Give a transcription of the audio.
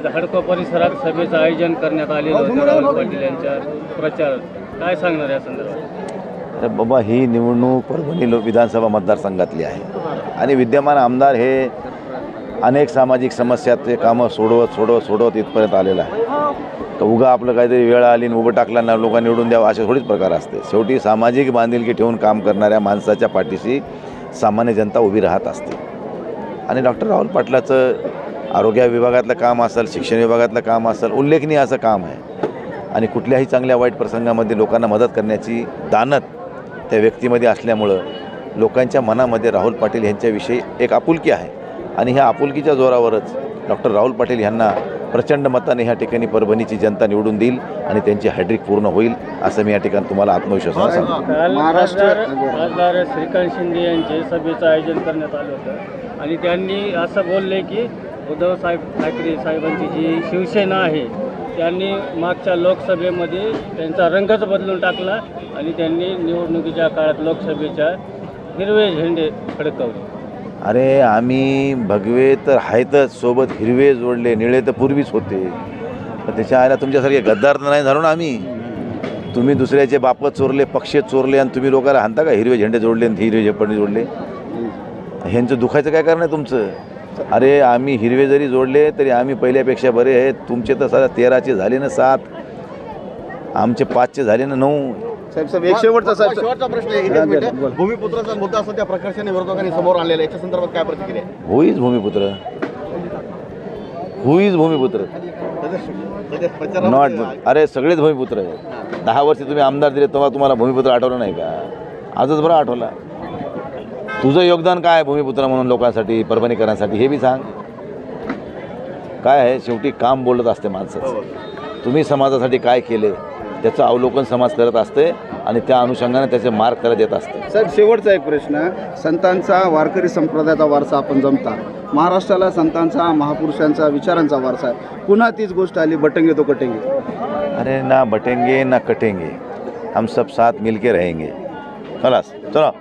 आज हडको परिसरात सभेचं आयोजन करण्यात आलेलं होतं राहुल पाटील यांच्या प्रचार, काय सांगणार या संदर्भात? तर बाबा, ही निवडणूक परभणी विधानसभा मतदारसंघातली आहे आणि विद्यमान आमदार हे अनेक सामाजिक समस्याचे कामं सोडवत इथपर्यंत आलेलं आहे. तर उगा आपलं काहीतरी वेळ आली आणि उभं टाकल्यानं लोकांना निवडून द्यावं असे थोडीच प्रकार असते. शेवटी सामाजिक बांधिलकी ठेवून काम करणाऱ्या माणसाच्या पाठीशी सामान्य जनता उभी राहत असते. आणि डॉक्टर राहुल पाटलाचं आरोग्य विभागातलं काम असेल, शिक्षण विभागातलं काम असेल, उल्लेखनीय असं काम आहे. आणि कुठल्याही चांगल्या वाईट प्रसंगामध्ये लोकांना मदत करण्याची दानत त्या व्यक्तीमध्ये असल्यामुळं लोकांच्या मनामध्ये राहुल पाटील यांच्याविषयी एक आपुलकी आहे. आणि ह्या आपुलकीच्या जोरावरच डॉक्टर राहुल पाटील यांना प्रचंड मताने ह्या ठिकाणी परभणीची जनता निवडून देईल आणि त्यांची हॅड्रिक पूर्ण होईल असं मी या ठिकाणी तुम्हाला आत्मविश्वासाने सांगतो. खासदार श्रीकांत शिंदे यांचे सभेचं आयोजन करण्यात आलं होतं आणि त्यांनी असं बोलले की उद्धव ठाकरे साहेबांची जी शिवसेना आहे त्यांनी मागच्या लोकसभेमध्ये त्यांचा रंगच बदलून टाकला आणि त्यांनी निवडणुकीच्या काळात लोकसभेच्या हिरवे झेंडे फडकवले. अरे आम्ही भगवे तर आहेतच, सोबत हिरवे जोडले, निळे तर पूर्वीच होते. पण त्याच्या आयला तुमच्यासारखे गद्दार तर नाही झालो ना आम्ही. तुम्ही दुसऱ्याचे बाप चोरले, पक्ष चोरले आणि तुम्ही लोकांना हाणता का हिरवे झेंडे जोडले आणि हिरवे झेंडे जोडले? ह्यांचं दुखायचं काय कारण आहे तुमचं? अरे आम्ही हिरवे जरी जोडले तरी आम्ही पहिल्यापेक्षा बरे आहेत. तुमचे तर साधा 13चे झाले ना 7, आमचे 5चे झाले ना 9. साहेब एक शेवटचा प्रश्न आहे. भूमिपुत्राचा मुद्दा सध्या प्रकर्षाने विरोधकांनी समोर आणलेला आहे, याच्या संदर्भात काय प्रतिक्रिया? होईच भूमिपुत्र, होईच भूमिपुत्र, नॉट. अरे सगळेच भूमिपुत्र आहेत. 10 वर्ष तुम्ही आमदार दिले तेव्हा तुम्हाला भूमिपुत्र आठवलं नाही का? आजच बरं आठवला. तुझं योगदान काय आहे भूमिपुत्र म्हणून लोकांसाठी, परभणीकरांसाठी हे बी सांग. काय आहे, शेवटी काम बोलत असते माणसाचं. तुम्ही समाजासाठी काय केले त्याचं अवलोकन समाज करत असते आणि त्या अनुषंगाने त्याचे मार्ग त्याला देत असते. साहेब शेवटचा एक प्रश्न, संतांचा वारकरी संप्रदायाचा वारसा आपण जमता, महाराष्ट्राला संतांचा महापुरुषांचा विचारांचा वारसा आहे. पुन्हा तीच गोष्ट आली, बटेंगे तो कटेंगे. अरे ना बटेंगे ना कटेंगे, हम सब साथ मिलके रहेंगे. खलास चलो.